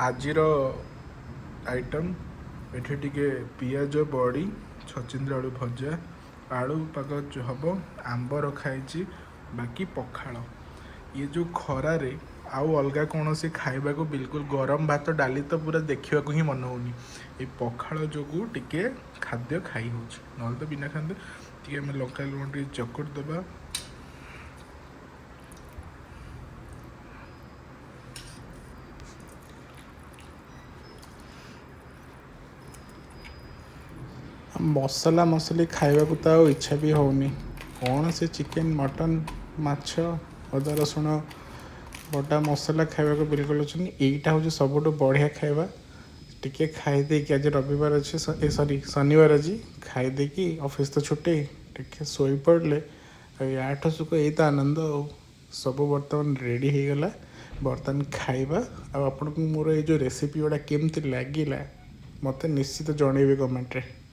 ଆଜିର ଆଇଟମ୍ ଏଠି ଟିକେ ପିଆଜ ବଡ଼ି ଛଚିନ୍ଦ୍ର ଆଳୁ ଭଜା ଆଳୁ ପାଗ ହେବ ଆମ୍ବ ରଖା ହେଇଛି ବାକି ପଖାଳ। ଇଏ ଯେଉଁ ଖରାରେ ଆଉ ଅଲଗା କୌଣସି ଖାଇବାକୁ ବିଲକୁଲ ଗରମ ଭାତ ଡାଲି ତ ପୁରା ଦେଖିବାକୁ ହିଁ ମନ ହେଉନି। ଏଇ ପଖାଳ ଯୋଗୁଁ ଟିକେ ଖାଦ୍ୟ ଖାଇ ହେଉଛି, ନହେଲେ ତ ବିନା ଖାଦ୍ୟ ଟିକେ ଆମେ ଲଙ୍କା ଲୁଣ ଟିକେ ଚକଟି ଦେବା। ମସଲା ମସଲି ଖାଇବାକୁ ତ ଆଉ ଇଚ୍ଛା ବି ହେଉନି। କ'ଣ ସେ ଚିକେନ୍ ମଟନ୍ ମାଛ ଅଦା ରସୁଣ ବଟା ମସଲା ଖାଇବାକୁ ବିଲକୁଲ ଅଛନ୍ତି। ଏଇଟା ହେଉଛି ସବୁଠୁ ବଢ଼ିଆ ଖାଇବା। ଟିକେ ଖାଇଦେଇକି ଆଜି ରବିବାର ଅଛି ଶନିବାର ଆଜି ଖାଇଦେଇକି ଅଫିସ୍ ତ ଛୁଟି ଟିକେ ଶୋଇପଡ଼ିଲେ ଆଉ ୟାଠୁ ସୁଖ ଏଇ ତ ଆନନ୍ଦ ଆଉ। ସବୁ ବର୍ତ୍ତମାନ ରେଡ଼ି ହେଇଗଲା, ବର୍ତ୍ତମାନ ଖାଇବା। ଆଉ ଆପଣଙ୍କୁ ମୋର ଏଇ ଯେଉଁ ରେସିପି ଗୁଡ଼ା କେମିତି ଲାଗିଲା ମୋତେ ନିଶ୍ଚିତ ଜଣେଇବେ କମେଣ୍ଟରେ।